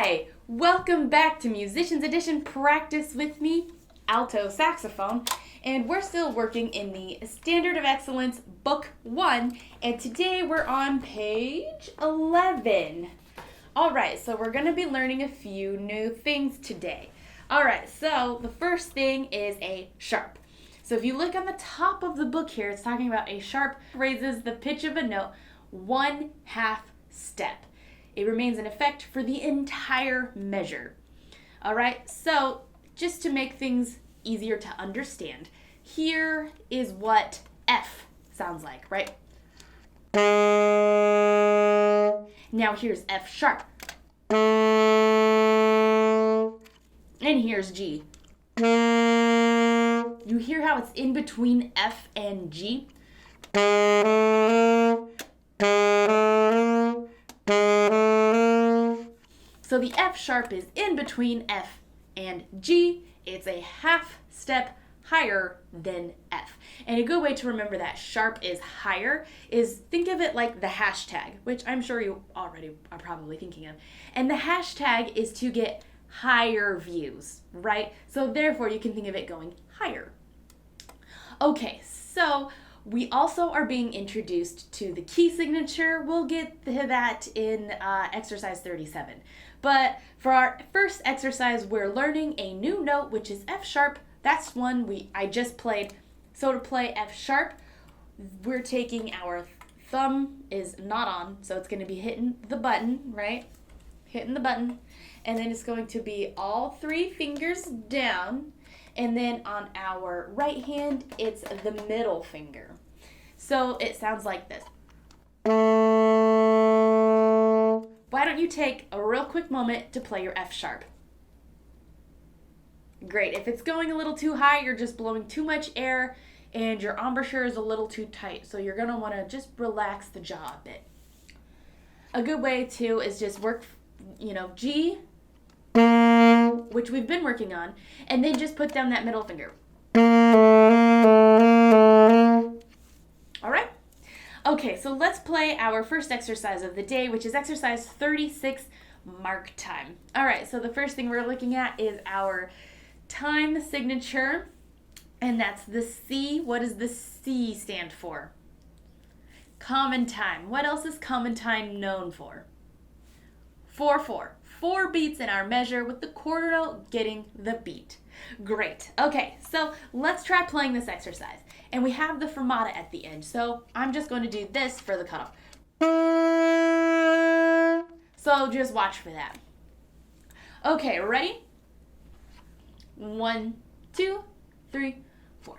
Hi! Welcome back to Musicians Edition Practice with me, Alto Saxophone, and we're still working in the Standard of Excellence Book 1, and today we're on page 11. Alright, so we're going to be learning a few new things today. Alright, so the first thing is a sharp. So if you look on the top of the book here, it's talking about a sharp raises the pitch of a note 1/2 step. It remains in effect for the entire measure. All right, so just to make things easier to understand, here is what F sounds like, right? Now here's F sharp. And here's G. You hear how it's in between F and G? So the F sharp is in between F and G. It's a 1/2 step higher than F. And a good way to remember that sharp is higher is think of it like the hashtag, which I'm sure you already are probably thinking of. And the hashtag is to get higher views, right? So therefore you can think of it going higher. Okay, so we also are being introduced to the key signature. We'll get to that in exercise 37. But for our first exercise, we're learning a new note, which is F sharp. That's one I just played. So to play F sharp, we're taking our thumb is not on, so it's going to be hitting the button, right? Hitting the button. And then it's going to be all 3 fingers down. And then on our right hand, it's the middle finger. So it sounds like this. Why don't you take a real quick moment to play your F sharp? Great. If it's going a little too high, you're just blowing too much air and your embouchure is a little too tight. So you're going to want to just relax the jaw a bit. A good way too is just work, G, which we've been working on, and then just put down that middle finger. All right? Okay, so let's play our first exercise of the day, which is exercise 36, mark time. All right, so the first thing we're looking at is our time signature, and that's the C. What does the C stand for? Common time. What else is common time known for? 4/4. 4 beats in our measure with the quarter note getting the beat. Great. Okay, so let's try playing this exercise. And we have the fermata at the end, so I'm just going to do this for the cutoff. So just watch for that. Okay, ready? 1, 2, 3, 4.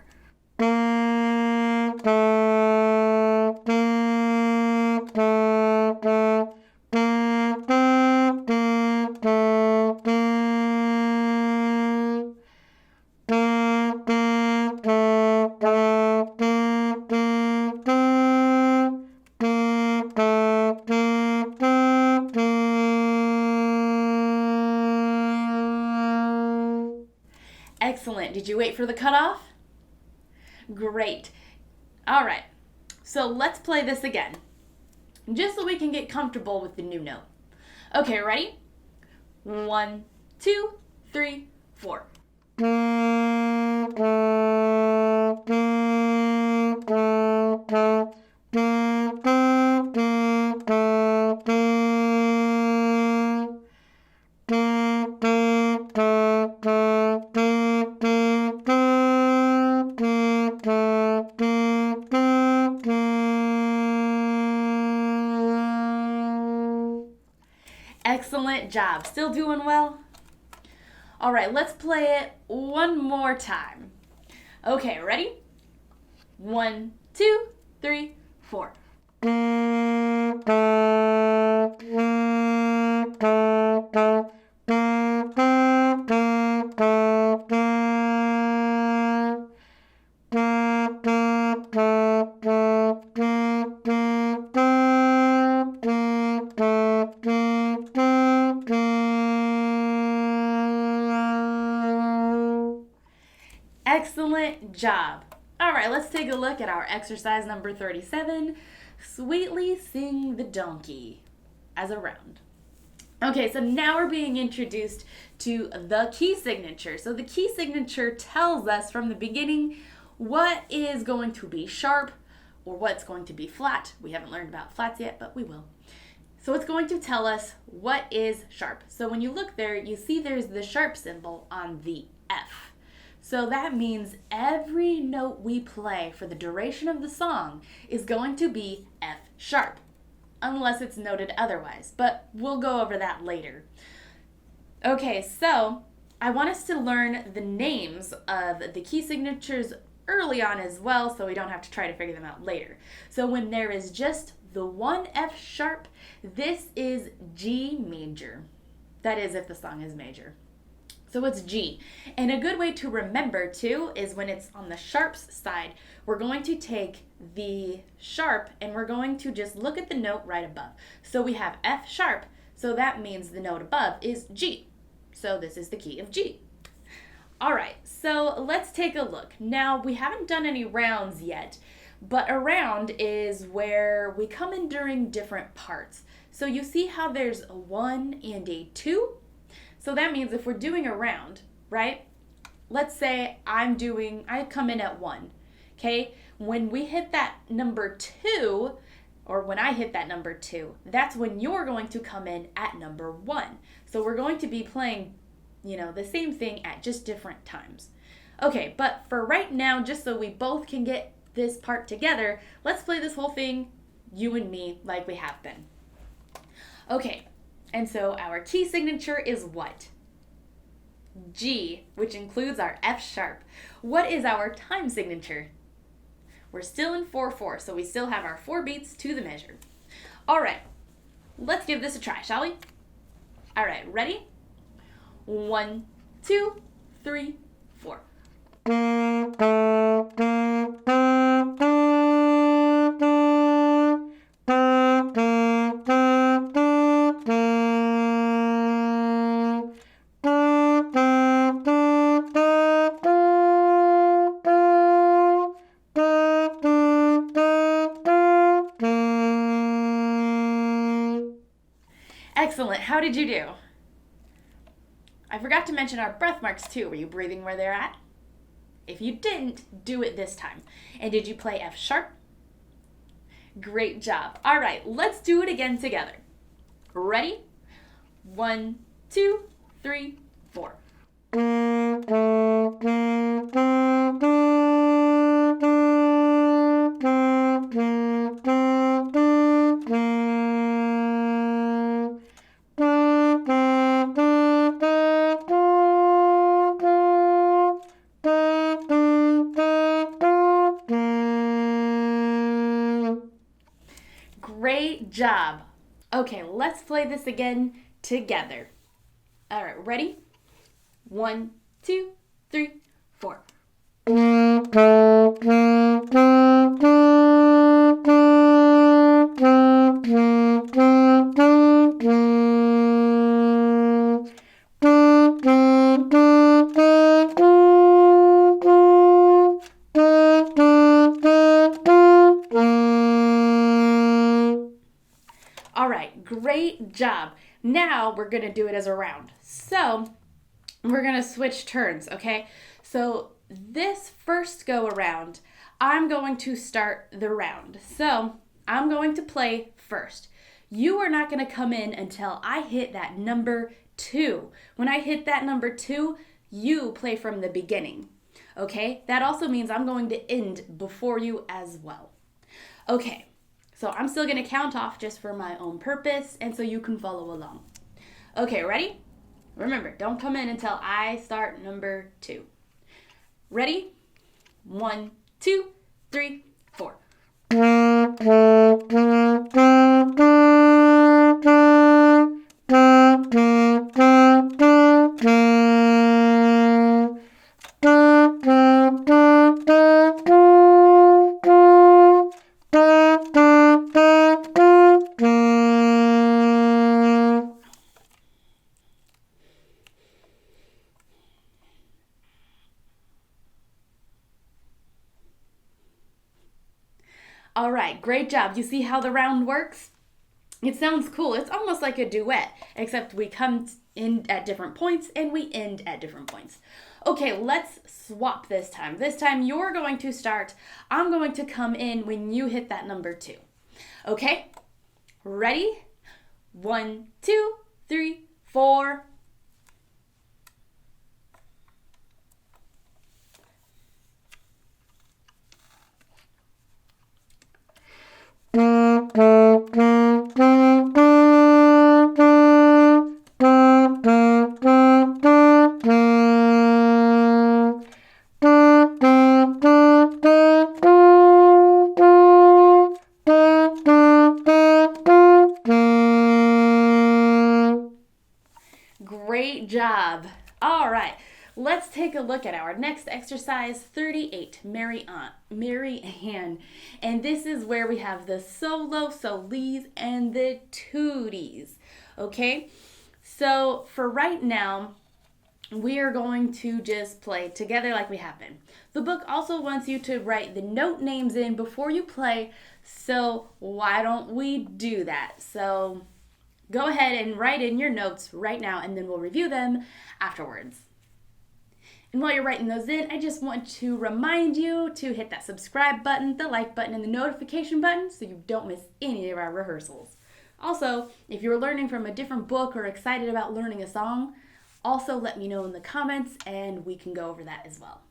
Excellent. Did you wait for the cutoff? Great. All right. So let's play this again, just so we can get comfortable with the new note. Okay, ready? 1, 2, 3, 4. Excellent job. Still doing well? All right, let's play it one more time. Okay, ready? 1, 2, 3, 4. Excellent job. All right, let's take a look at our exercise number 37. Sweetly sing the donkey as a round. Okay, so now we're being introduced to the key signature. So the key signature tells us from the beginning what is going to be sharp or what's going to be flat. We haven't learned about flats yet, but we will. So it's going to tell us what is sharp. So when you look there, you see there's the sharp symbol on the F. So that means every note we play for the duration of the song is going to be F sharp, unless it's noted otherwise, but we'll go over that later. Okay, so I want us to learn the names of the key signatures early on as well, so we don't have to try to figure them out later. So when there is just the one F sharp, this is G major. That is if the song is major. So it's G. And a good way to remember too is when it's on the sharps side, we're going to take the sharp and we're going to just look at the note right above. So we have F sharp, so that means the note above is G. So this is the key of G. All right, so let's take a look. Now, we haven't done any rounds yet, but a round is where we come in during different parts. So you see how there's a 1 and a 2? So that means if we're doing a round, right? Let's say I come in at 1, okay? When we hit that number 2, or when I hit that number 2, that's when you're going to come in at number 1. So we're going to be playing, the same thing at just different times. Okay, but for right now, just so we both can get this part together, let's play this whole thing, you and me, like we have been. Okay, and so our key signature is what? G, which includes our F sharp. What is our time signature? We're still in 4/4, so we still have our 4 beats to the measure. All right, let's give this a try, shall we? All right, ready? 1, 2, 3, 4. Excellent. How did you do? I forgot to mention our breath marks too. Were you breathing where they're at? If you didn't, do it this time. And did you play F sharp? Great job. All right, let's do it again together. Ready? 1, 2, 3, 4. Great job. Okay, let's play this again together. All right, ready? 1, 2, 3, 4. All right, great job. Now we're going to do it as a round. So we're going to switch turns, okay? So this first go around, I'm going to start the round. So I'm going to play first. You are not going to come in until I hit that number 2. When I hit that number 2, you play from the beginning, okay? That also means I'm going to end before you as well. Okay. So I'm still going to count off just for my own purpose and so you can follow along. Okay, ready? Remember, don't come in until I start number 2. Ready? 1, 2, 3, 4. All right, great job. You see how the round works? It sounds cool. It's almost like a duet, except we come in at different points and we end at different points. Okay, let's swap this time. This time you're going to start. I'm going to come in when you hit that number 2. Okay? Ready? 1, 2, 3, 4. Great job. All right, let's take a look at our next exercise, 38, Mary Ann. And this is where we have the solo, solis, and the tooties. Okay, so for right now, we are going to just play together like we have been. The book also wants you to write the note names in before you play, so why don't we do that? So go ahead and write in your notes right now, and then we'll review them afterwards. And while you're writing those in, I just want to remind you to hit that subscribe button, the like button, and the notification button so you don't miss any of our rehearsals. Also, if you're learning from a different book or excited about learning a song, also let me know in the comments and we can go over that as well.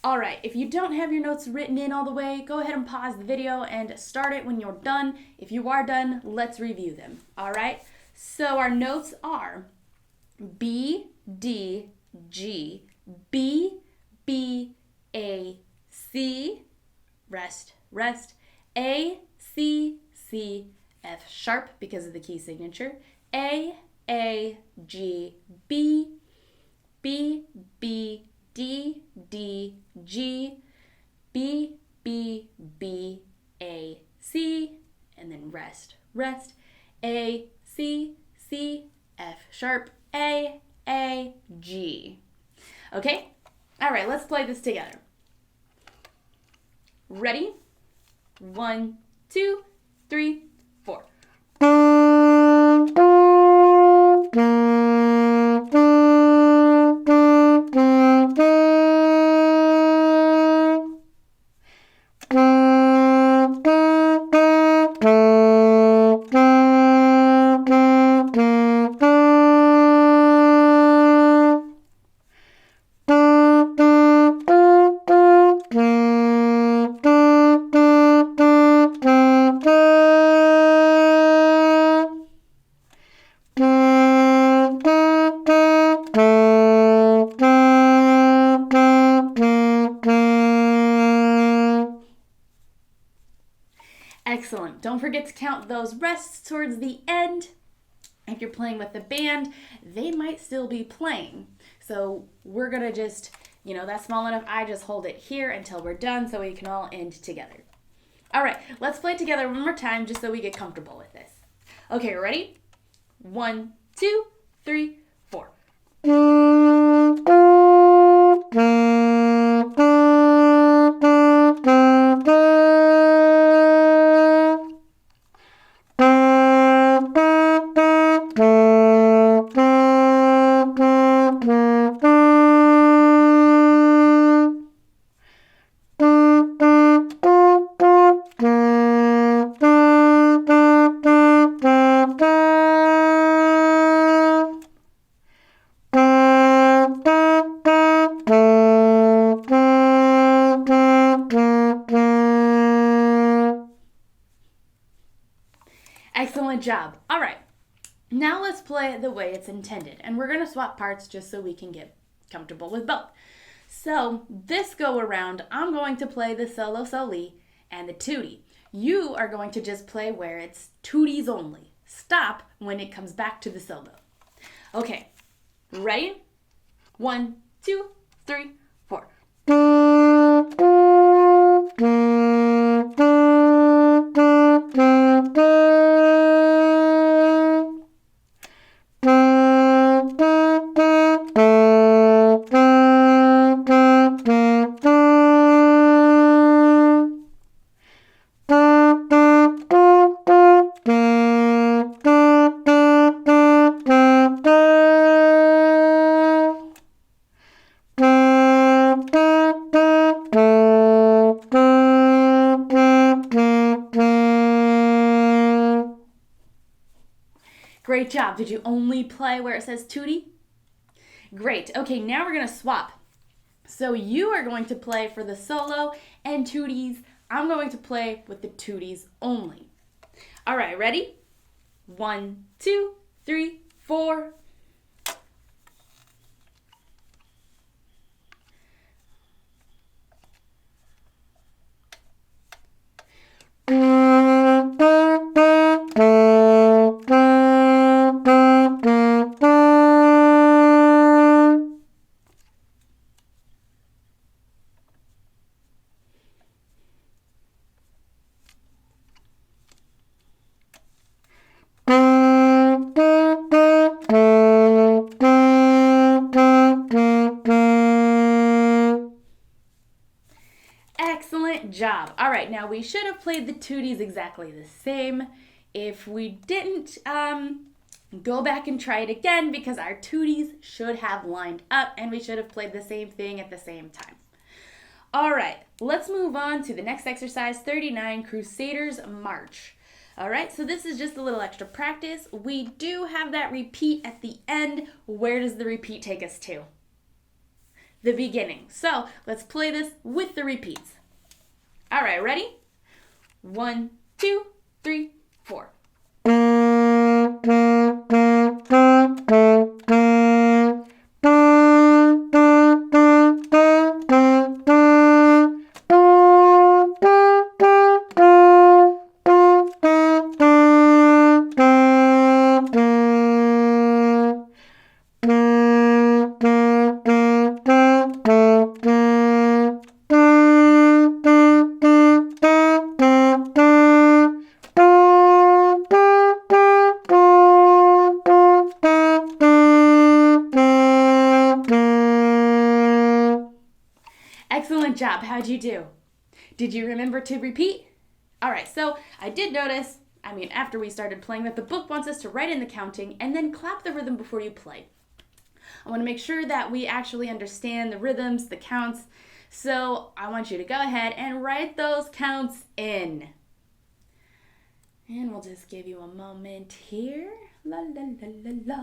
All right, if you don't have your notes written in all the way, go ahead and pause the video and start it when you're done. If you are done, let's review them. All right, so our notes are B, D, G, B, B, A, C, rest, rest, A, C, C, F sharp because of the key signature, A, G, B, B, B, D, D, G, B, B, B, A, C, and then rest, rest, A, C, C, F sharp, A, G. Okay? All right, let's play this together. Ready? 1, 2, 3, 4. Excellent. Don't forget to count those rests towards the end. If you're playing with the band, they might still be playing. So we're going to just, that's small enough. I just hold it here until we're done so we can all end together. All right, let's play together one more time just so we get comfortable with this. Okay, ready? 1, 2, 3, 4. Excellent job. All right, now let's play it the way it's intended. And we're going to swap parts just so we can get comfortable with both. So this go around, I'm going to play the solo soli and the tootie. You are going to just play where it's tooties only. Stop when it comes back to the solo. Okay, ready? 1, 2, 3, 4. Great job. Did you only play where it says tutti? Great. Okay, now we're going to swap. So you are going to play for the solo and tuttis. I'm going to play with the tuttis only. All right, ready? 1, 2, 3, 4. Excellent job. All right, now we should have played the tuttis exactly the same. If we didn't, go back and try it again because our tuttis should have lined up and we should have played the same thing at the same time. All right, let's move on to the next exercise, 39, Crusader's March. All right, so this is just a little extra practice. We do have that repeat at the end. Where does the repeat take us to? The beginning. So let's play this with the repeats. All right, ready? 1, 2, 3, 4. Excellent job. How'd you do? Did you remember to repeat? All right, so I did notice, after we started playing, that the book wants us to write in the counting and then clap the rhythm before you play. I want to make sure that we actually understand the rhythms, the counts. So I want you to go ahead and write those counts in. And we'll just give you a moment here. La la la la la,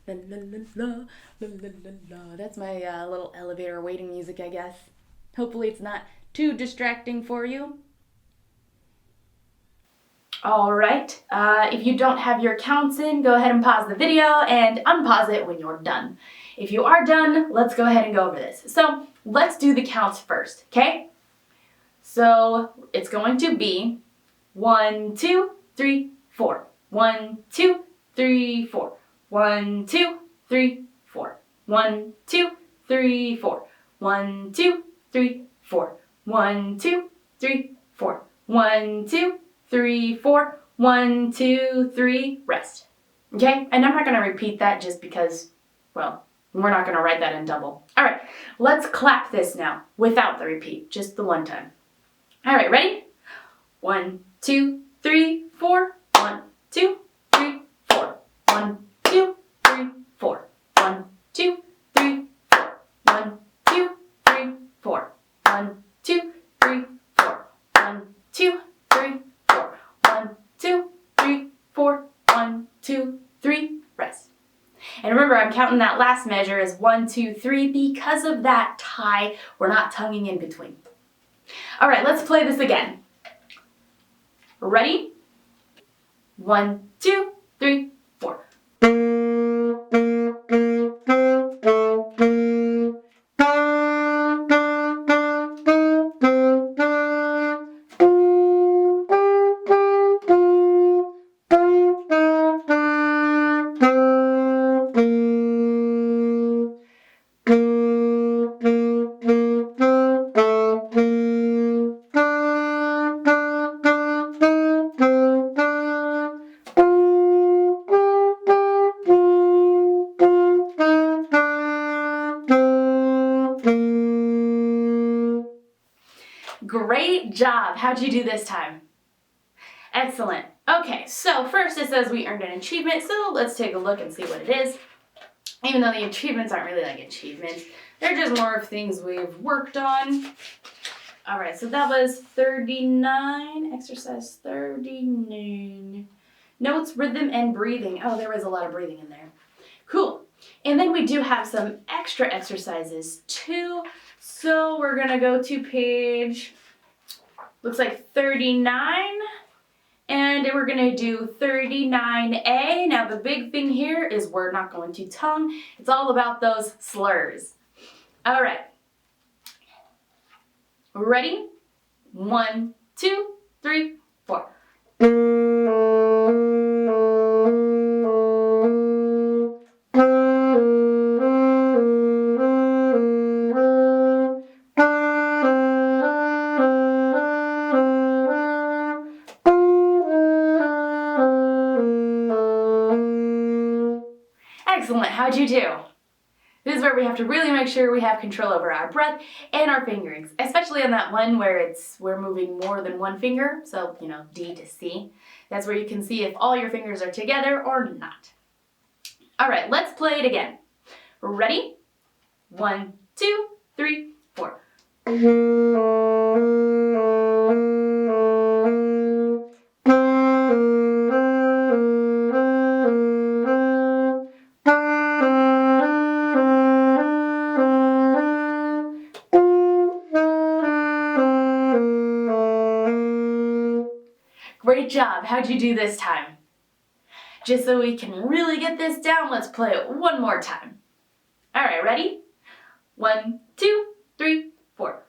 la la la la, la la la la. That's my little elevator waiting music, I guess. Hopefully it's not too distracting for you. All right, if you don't have your counts in, go ahead and pause the video and unpause it when you're done. If you are done, let's go ahead and go over this. So let's do the counts first, okay? So it's going to be 1, 2, 3, 4. 1, 2, 3, 4. 1, 2, 3, 4. 1, 2, 3, 4. 1, 2, 3, 4. 1, 2, 3, 4. 1, 2, 3, 4. 1, 2, 3, rest. Okay? And I'm not going to repeat that just because, well, we're not going to write that in double. All right, let's clap this now without the repeat, just the one time. All right, ready? 1, 2, 3, 4. 1, 2, 3, 4. 1, 2, 3, 4. 1, 2, 3, 4. 1, 2, 3, 4. 1, 2, 3, 4. 1, 2, 3, 4. 1, 2, 3, 4. 1, 2, 3, rest. And remember, I'm counting that last measure as 1, 2, 3 because of that tie. We're not tonguing in between. All right, let's play this again. Ready? 1, 2, 3, 4. Great job. How'd you do this time? Excellent. Okay, so first it says we earned an achievement, so let's take a look and see what it is. Even though the achievements aren't really like achievements, they're just more of things we've worked on. All right, so that was 39, exercise 39. notes, rhythm, and breathing. Oh, there was a lot of breathing in there. Cool. And then we do have some extra exercises too. So we're gonna go to page, looks like 39. And we're gonna do 39A. Now the big thing here is we're not going to tongue. It's all about those slurs. All right. Ready? 1, 2, 3, 4. Excellent, how'd you do? This is where we have to really make sure we have control over our breath and our fingerings, especially on that one where we're moving more than one finger, so, you know, D to C. That's where you can see if all your fingers are together or not. All right, let's play it again. Ready? 1, 2, 3, 4. Great job. How'd you do this time? Just so we can really get this down, let's play it one more time. All right, ready? 1, 2, 3, 4.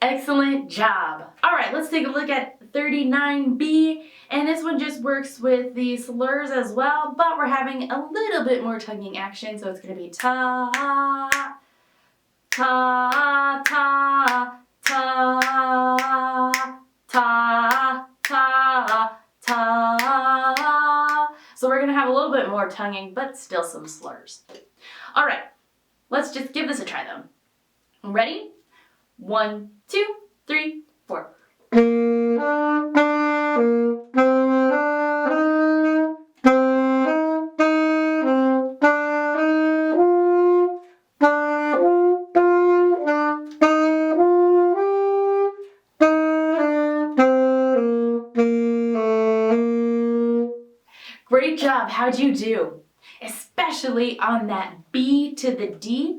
Excellent job. All right, let's take a look at 39B, and this one just works with the slurs as well, but we're having a little bit more tonguing action, so it's going to be ta, ta, ta, ta, ta, ta, ta. So we're going to have a little bit more tonguing, but still some slurs. All right, let's just give this a try though. Ready? 1, 2, 3, 4. Great job. How'd you do? Especially on that B to the D.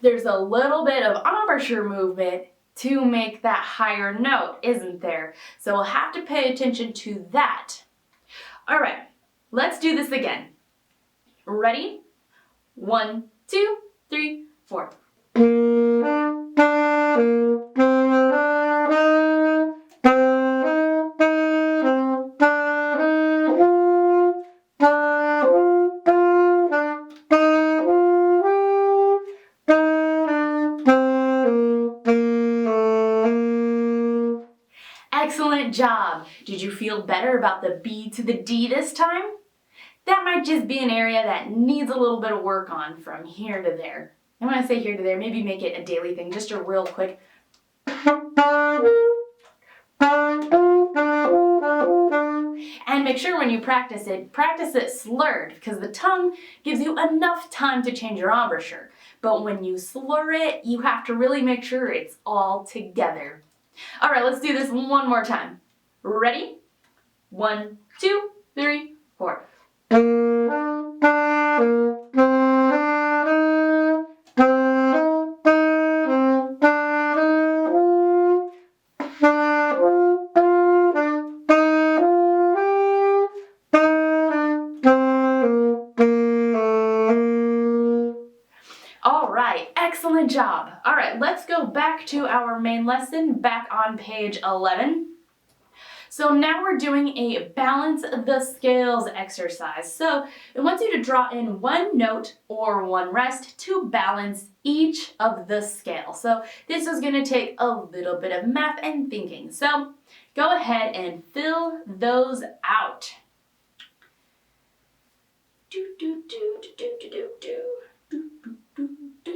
There's a little bit of embouchure movement to make that higher note, isn't there? So we'll have to pay attention to that. All right, let's do this again. Ready? 1, 2, 3, 4. Excellent job. Did you feel better about the B to the D this time? That might just be an area that needs a little bit of work on from here to there. And when I say here to there, maybe make it a daily thing, just a real quick. And make sure when you practice it slurred, because the tongue gives you enough time to change your embouchure. But when you slur it, you have to really make sure it's all together. All right, let's do this one more time. Ready? 1, 2, 3, 4. All right, excellent job. All right, let's go back to our main lesson, back on page 11. So now we're doing a balance the scales exercise. So it wants you to draw in one note or one rest to balance each of the scales. So this is going to take a little bit of math and thinking. So go ahead and fill those out. Do, do, do, do, do, do, do, do, do, do. I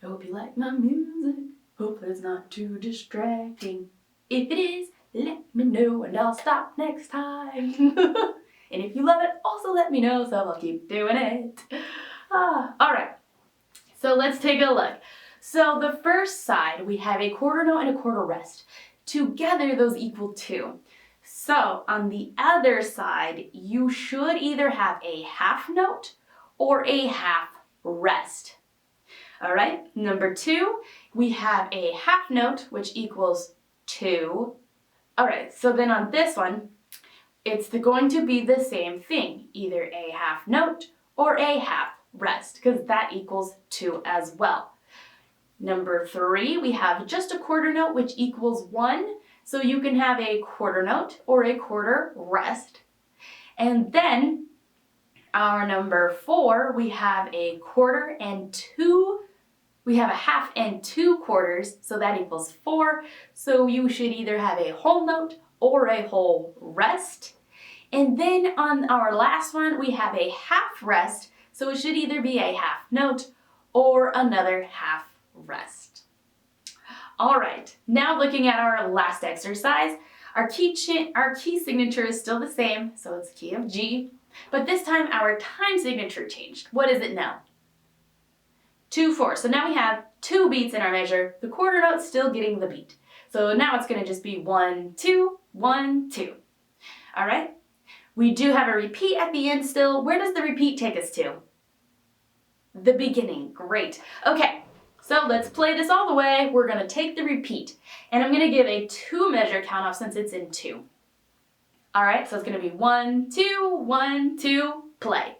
hope you like my music. Hope it's not too distracting. If it is, let me know and I'll stop next time. And if you love it, also let me know so I'll keep doing it. Alright, so let's take a look. So the first side, we have a quarter note and a quarter rest. Together, those equal 2. So on the other side, you should either have a half note or a half rest. All right, number 2, we have a half note, which equals 2. All right, so then on this one, it's going to be the same thing, either a half note or a half rest, because that equals 2 as well. Number 3, we have just a quarter note, which equals 1. So you can have a quarter note or a quarter rest. And then our number 4, we have a quarter and 2. We have a half and 2 quarters, so that equals 4. So you should either have a whole note or a whole rest. And then on our last one, we have a half rest, so it should either be a half note or another half rest. All right, now looking at our last exercise, our key signature is still the same, so it's key of G, but this time our time signature changed. What is it now? 2/4. So now we have 2 beats in our measure. The quarter note's still getting the beat. So now it's going to just be 1, 2, 1, 2. All right? We do have a repeat at the end still. Where does the repeat take us to? The beginning. Great. Okay. So let's play this all the way. We're going to take the repeat. And I'm going to give a 2 measure count off since it's in 2. All right, so it's going to be 1, 2, 1, 2, play.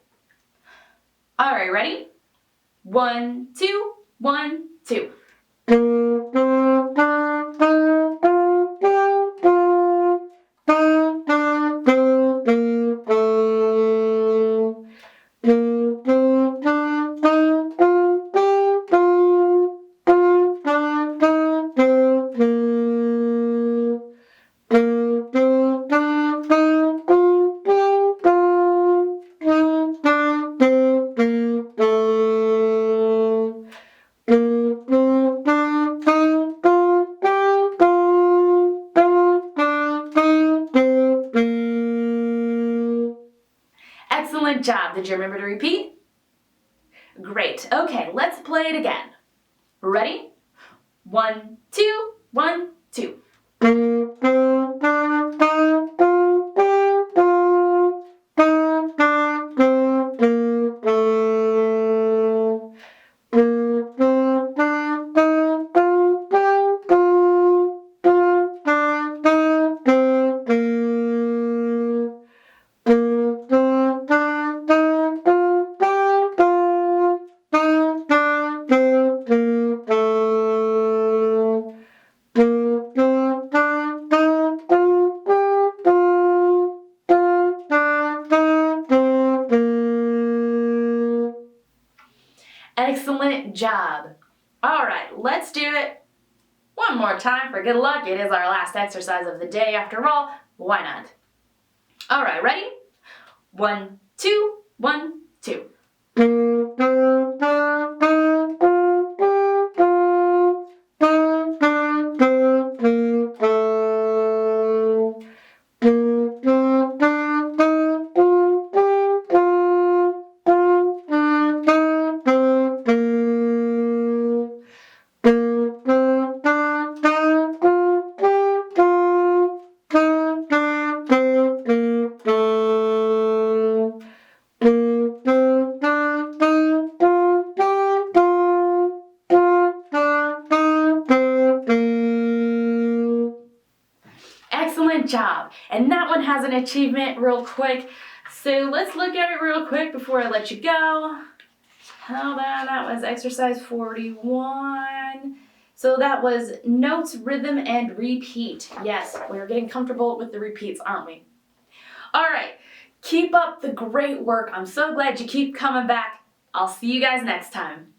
All right, ready? 1, 2, 1, 2. Excellent job. Did you remember to repeat? Great. Okay, let's play it again. Ready? 1, 2, 1, 2. Excellent job. All right, let's do it one more time for good luck. It is our last exercise of the day after all. Why not? All right, ready? 1, 2, 1, 2. Excellent job. And that one has an achievement real quick. So let's look at it real quick before I let you go. How about that was exercise 41. So that was notes, rhythm, and repeat. Yes, we're getting comfortable with the repeats, aren't we? All right, keep up the great work. I'm so glad you keep coming back. I'll see you guys next time.